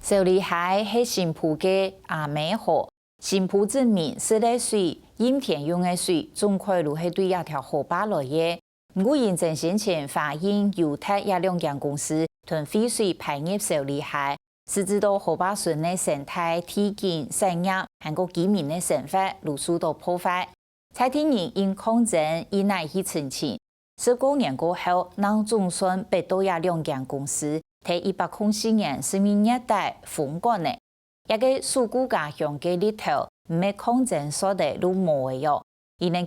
受里海是新浦嘅阿美河，新浦证明湿的水、饮田用的水，总快路是对一条河坝来嘅。不过，认证先前发现犹太也两间公司囤废水排入受里海，使知道河坝顺的生态、体景、产业，还个居民的生活，陆续都破坏。蔡天人因抗争以内去澄清，19年过后，让总算被多也两间公司，在104年11月底封管呢。一个苏古家乡嘅里头，没抗争所得都冇嘅哟。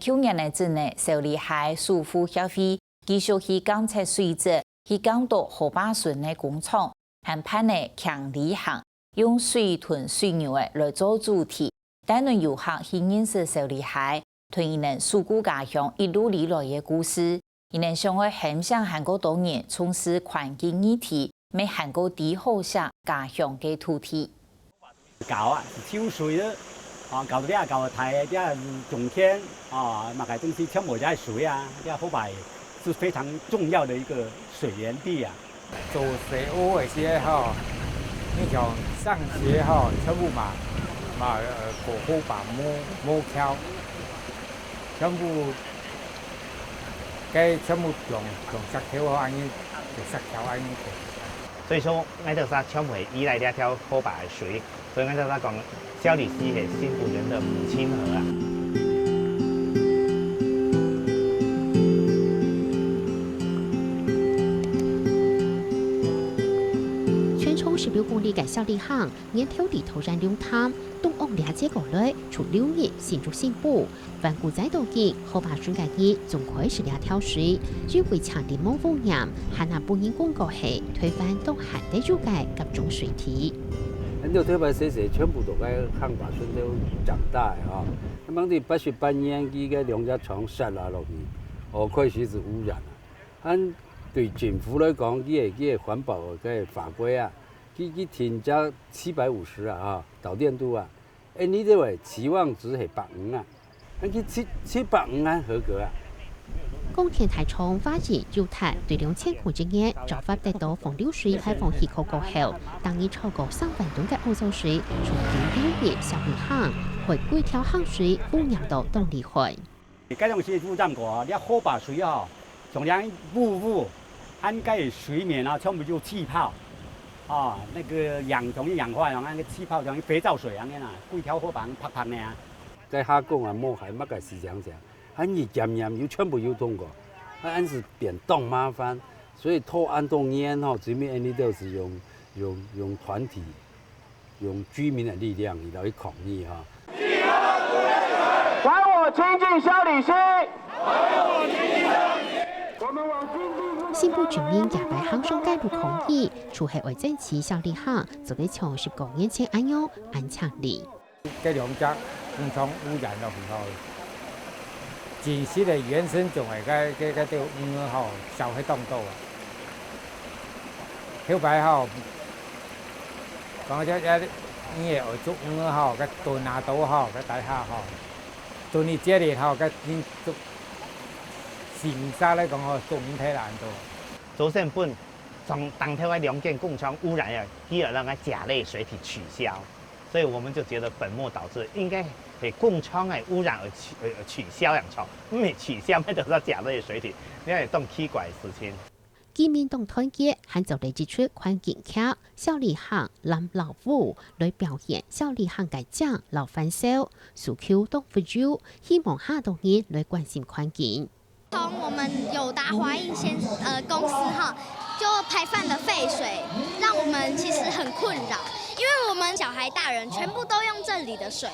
去年的之内，受里海苏府协会继续去监测水质，去监督河坝顺的工厂，还判呢强力行用水囤水牛的来做主题，带领游客去认识受里海。推一人苏古家乡一路以来的故事，一人想要很想韩国多年从事环境议题，没韩国地好下家乡的土地。搞啊，抽水了，搞到啲搞到台，啲种田啊，那个东西全部在水啊，啲后摆是非常重要的一个水源地啊。做水屋那些哈，你像上学哈，全部嘛过后把摸挑。全部全部用石条安尼，就石条安尼。所以说，我哋说全部依赖这条河坝的水，所以我哋说讲，小李溪是新浦人的母亲河啊。16公里嘅小里巷，年头里头山流汤，东屋了解过来，除6日新竹新埔，反古仔道嘅河坝水嘅嘢，仲開始兩條水，只會強烈冇污染，還那本應公告係推翻到限地住嘅各種水體。很多推白水全部都喺巷坝順都長大啊，咁樣啲不雪不煙機嘅兩隻廠塞落落去，河區水是污染啊。按對政府來講，佢嘅環保嘅法規啊。佢添加750啊，導電度啊，你這位期望值係150啊，佢750啊合格啊。宮田台廠發現猶太對2000公斤嘅做法得到風流水排放氣候過後，當年超過3萬噸嘅歐洲水從經6月小里巷回歸條巷水污染到動力去。這種是污染過，啲河壩水啊，從兩霧按蓋水面啊，全部就氣泡。那個容易氧化，然後那個氣泡像肥皂水咁樣啊，幾條河壩拍拍呢啊。在下講啊，冇係乜嘅市場上，按你驗要全部要通過，按是變動麻煩，所以拖按動煙這邊你都是用團體、用居民的力量嚟去抗議哈。還我親近小里溪，新埔居民也在巷上街路抗議，除係為爭取小里巷就喺從19年前安樣安強力。這兩隻工廠污染咗唔好，真實嘅原生仲係嗰條魚吼受喺當道啊！後擺吼，講咗一你係做魚吼，個ตัว拿到吼，個大廈吼，做你這裡吼，個你做現實嚟講吼，做唔太難做。周成本從當天嘅兩間工廠污染啊，第二讓它甲類水體取消，所以我們就覺得本末倒置，應該給工廠嘅污染而取消洋廠，沒取消咪得到甲類水體，呢係當奇怪事情。見面動團結，還就嚟接出環境劇、小里巷南老舞來表現小里巷嘅獎老翻燒，訴求都不足，希望下多年來關心環境。從我們友達華映公司哈，就排放的廢水，讓我們其實很困擾，因為我們小孩、大人全部都用這裡的水，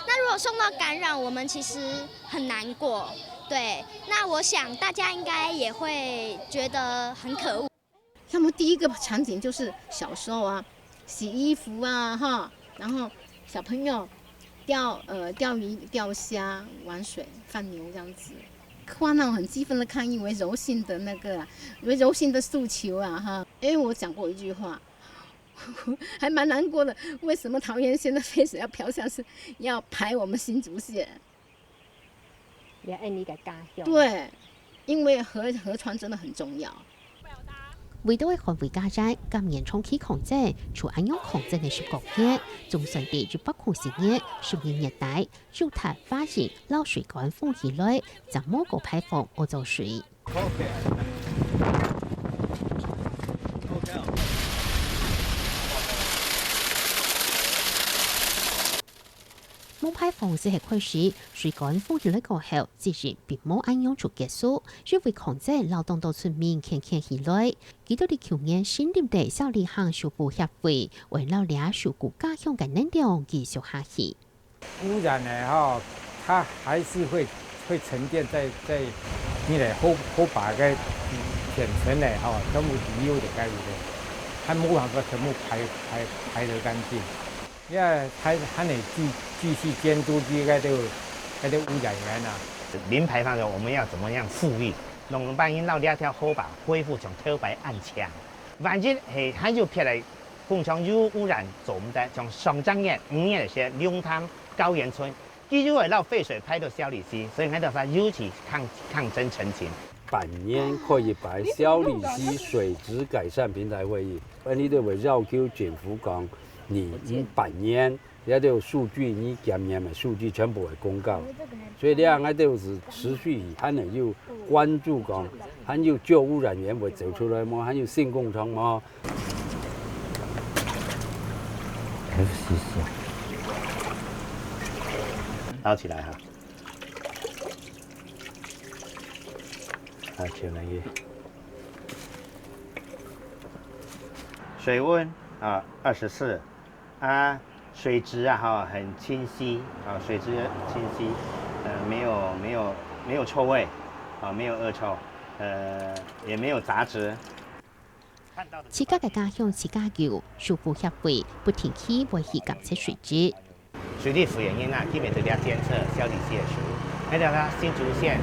那如果受到感染，我們其實很難過。對，那我想大家應該也會覺得很可惡。他們第一個場景就是小時候啊，洗衣服啊哈，然後小朋友釣魚、釣蝦、玩水、放牛這樣子。畫那種很激憤的抗議為柔性的為柔性的訴求啊哈，因為我講過一句話，還蠻難過的。為什麼桃園縣的廢水要飄下去，要排我們新竹縣？也愛你嘅家鄉。對，因為河川真的很重要。为到捍衛家宅，今年重啟抗戰，除安用抗戰嘅10個月，仲順地就北控10月12月底，就塔發現漏水管風氣內，就冇個排放歐洲水。冇排放只係開始，水管風氣內過後，自然並冇安用就結束，因為抗戰勞動到村民傾起來。幾多啲去年新店地小利行修補協會，為了倆受國家鄉嘅能量繼續下去。污染呢，它還是會沉澱在你哋後把嘅淺層呢，全部底有啲介入嘅，它冇辦法全部排得乾淨。因為它你繼續監督這個污染源啊。零排放的我們要怎麼樣復育？弄半夜鬧兩條河壩恢復從頭白暗牆。萬一係還有撇來工廠有污染，做唔得，從上張業5年那些龍潭高原村，繼續會讓廢水排到小里溪，所以我哋話尤其抗爭澄清。板年可以擺小里溪水質改善平台會議，你哋會繞 Q 政府講。你半年也都有數據，你今年的數據全部會公告，所以兩個都是持續還能有關注講，還有舊污染源會走出來麼？還有新工廠麼？FCC， 撈起來哈，好，前面水溫24。水質很清晰水質清晰，沒有臭味沒有惡臭，也沒有雜質。自家嘅家鄉自家叫修補協會不停期維持監測水質。水利輔原因基本都要監測小里溪嘅水。喺度啦，新竹縣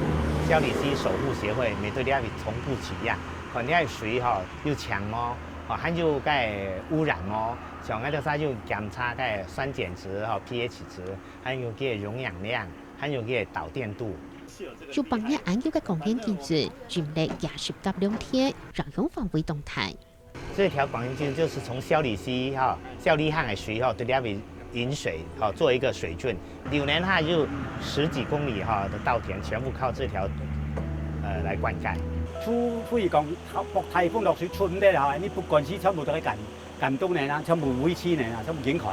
小里溪守護協會每對啲從不取樣，看啲水又強麼，還有cái污染麼。像嗰度就檢查嘅酸鹼值、pH 值，還有嘅溶氧量，還有嘅導電度。就幫你按照嘅光電技術，盡力20甲2天，讓用範圍動態。這條光電技術就是從小里溪小里巷嘅水對呢邊引水做一個水圳，流年就10幾公里的稻田全部靠這條來灌溉。除非講落颱風落水出唔得啦，你不管是全部都係感動人啊，全部維持人啊，全部影響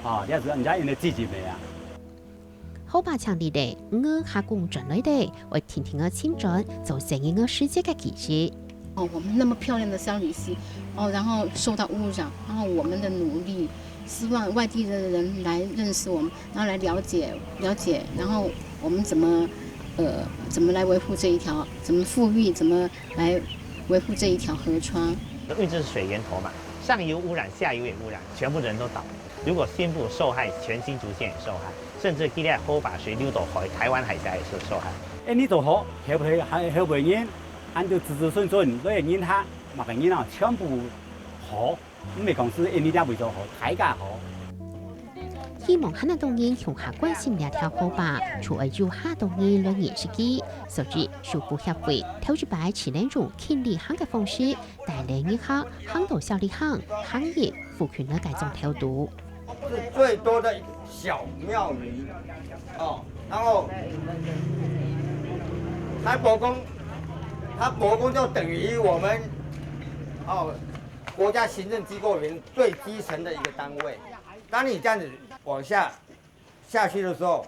啊，這是人家人的自己的啊。好把強地的我下工轉來的，為天天的清轉，做成一個世界的奇蹟。我們那麼漂亮的小里溪，然後受到污染，然後我們的努力，希望外地的人來認識我們，然後來了解，然後我們怎麼來維護這一條，怎麼復育，怎麼來維護這一條河川。因為這是水源頭嘛。上游污染，下游也污染，全部人都倒。如果新部受害，全新竹縣也受害，甚至佢哋河把水流到海，台灣海峽也是受害。你做好，後輩人按照子孫孫，嗰啲人他某個人全部好，唔係講是你哋為咗好，大家好。希望很多人向下關心呢條河壩，除了有下多年兩年時機，所以修補協會挑住擺前兩種傾利行嘅方式，帶領一下行到小利行行業賦權嘅改種調度。是最多的小廟宇然後它伯公就等於我們國家行政機構裡面最基層的一個單位。當你這樣子往下去的時候，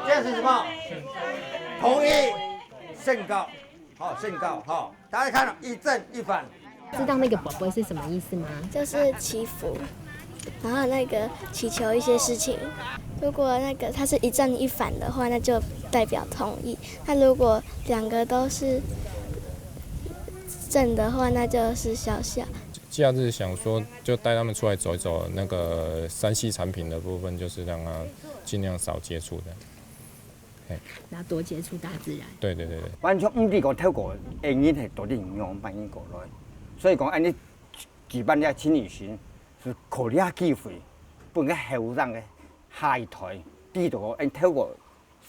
這樣是什麼？同意聖告，聖告，大家看到一正一反。知道那個寶貝是什麼意思嗎？就是祈福，然後那個祈求一些事情。如果那個它是一正一反的話，那就代表同意；那如果兩個都是正的話，那就是笑笑。假日想說就帶他們出來走一走，那個3C產品的部分就是讓他盡量少接觸的。然後多接觸大自然。對。完全唔知個透過演藝係多啲影響反映過來，所以講安尼舉辦呢輕旅行是可呢機會，本個後生嘅下一代知道個透過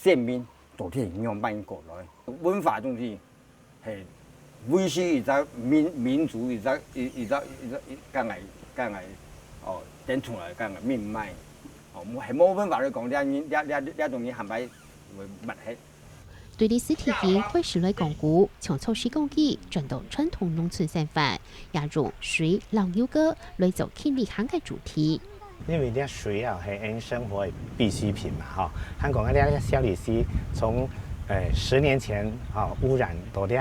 線面多啲影響反映過來，文化東西係维系伊只民族伊只讲来哦，点出来讲个命脉，哦，系冇办法去讲，呢东西含埋会密起。对历史体系会使来巩固，从措施供给转到传统农村生活，也用水、老牛歌来做庆礼行嘅主题。因为咧水啊系人生活的必需品嘛，哈。香港咧小李溪从10年前污染到咧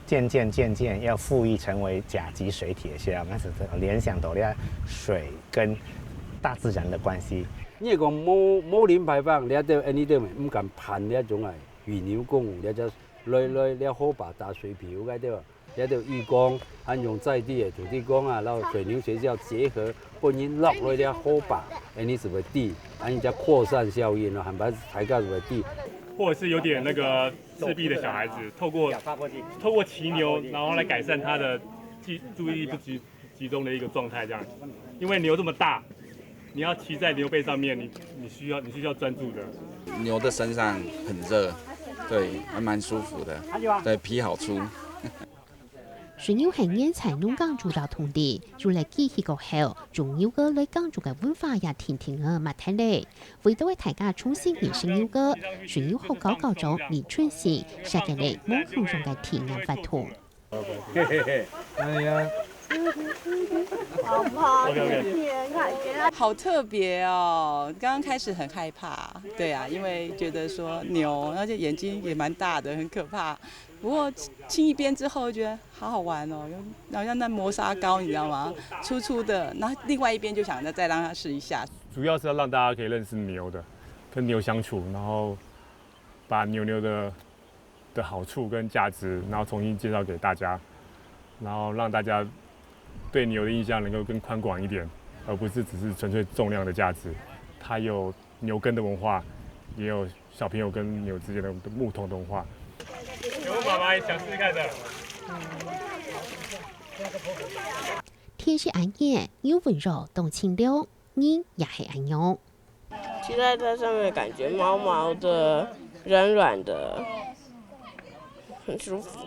渐渐要富裕成为甲级水体的时候，那是联想到咧水跟大自然的关系。你讲冇零排放，了到呢啲咪唔敢噴呢種係魚鳥公園，了就來好把打水漂嗰啲，了到漁工，還用在地嘅土地公啊，然後水牛學校結合，本人落來了好把，呢是為地，人家擴散效應咯，係咪大家是為地？或者是有點那個自閉的小孩子，透過騎牛，然後來改善他的注意力不集中的一個狀態，這樣。因為牛這麼大，你要騎在牛背上面，你需要專注的。牛的身上很熱，對，還蠻舒服的，對，皮好粗。水牛係原產農耕主導土地，做嚟記起個後，用牛歌來耕種嘅文化也天天嘅物體嚟。為到為大家重新認識牛歌，水牛後搞咗李春興，寫嘅嚟網路上嘅田野發圖。好不好？好特別哦！剛剛開始很害怕，對啊，因為覺得說牛，而且眼睛也蠻大的，很可怕。不過親一邊之後，覺得好好玩哦，好像那磨砂膏，你知道嗎？粗粗的，然後另外一邊就想着再讓他試一下。主要是要讓大家可以認識牛的，跟牛相處，然後把牛的好處跟價值，然後重新介紹給大家，然後讓大家對牛的印象能夠更寬廣一點，而不是只是純粹重量的價值。它有牛耕的文化，也有小朋友跟牛之間的牧童的文化。有冇媽媽想試試看的？天是暗夜，有温柔動清涼，人也係暗樣。騎在這上面感覺毛毛的、軟軟的，很舒服。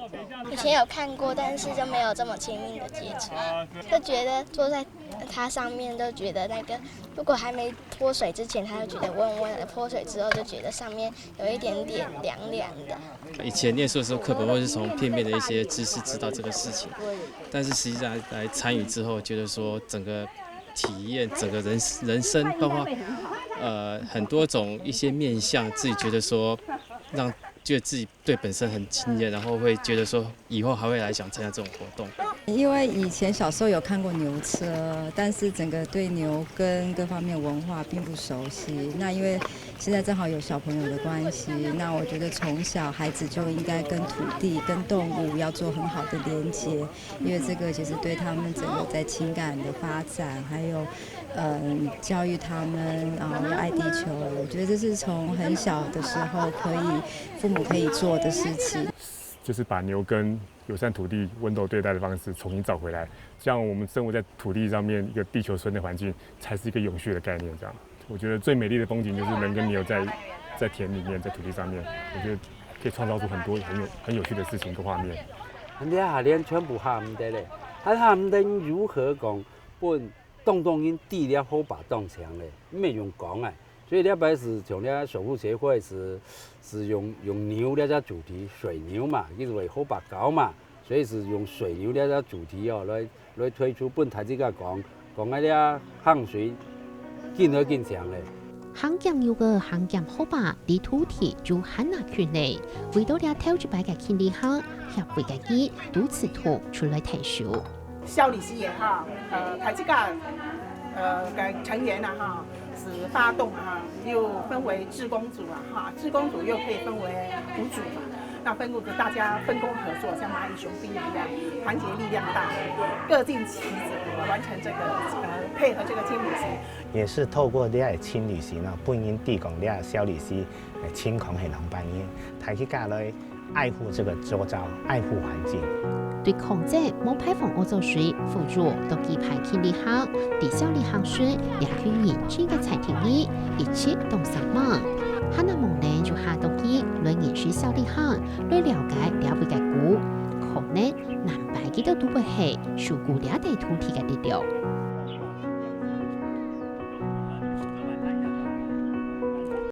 以前有看過，但是就沒有這麼親密的接觸，就覺得坐在它上面都覺得那個，如果還沒脫水之前，它就覺得溫溫的，脫水之後就覺得上面有一點點涼涼的。以前念書的時候，課本或是從片面的一些知識知道這個事情，但是實際上來參與之後，覺得說整個體驗整個人生，包括很多種一些面向，自己覺得說覺得自己對本身很驚豔，然後會覺得說以後還會來想參加這種活動。因為以前小時候有看過牛車，但是整個對牛跟各方面文化並不熟悉。那因為現在正好有小朋友的關係，那我覺得從小孩子就應該跟土地、跟動物要做很好的連接，因為這個其實對他們整個在情感的發展，還有教育他們要愛地球，我覺得這是從很小的時候父母可以做的事情。就是把牛跟友善土地溫柔對待的方式重新找回來，這樣我們生活在土地上面一個地球村的環境，才是一個永續的概念。這樣，我覺得最美麗的風景就是人跟牛在田裡面，在土地上面，我覺得可以創造出很多很有趣的事情跟畫面。你下年全部下唔得咧，下唔得如何講本動因地了好把動強咧，沒用講啊。所以了擺是從了守護協會是用牛了只主題水牛嘛，叫做好把狗嘛，所以是用水牛了只主題哦來推出本台這個講嗰啲行水更好更強咧。行檢牛個行檢好把地土地就很難權利，為到了挑一擺嘅慶禮行協會嘅機都此圖出來提數。小李溪也好，台這個嘅成員啊哈。是發動啊，又分為志工組啊，哈，志工組又可以分為5組嘛。那分組大家分工合作，像螞蟻雄兵一樣，團結力量大，各盡其責，完成這個配合這個輕旅行。也是透過呢個輕旅行啊，本應提供呢個小旅行輕狂係能扮演，大家來愛護這個周遭，愛護環境。對控制冇排放污糟水輔助都期盼慶禮行，地小禮行水也可以專個財庭裡一起動上網。哈那夢呢就下到去來認識小禮行，來了解了解嘅故，河呢，南白基都都不系受古俩地土体嘅力量。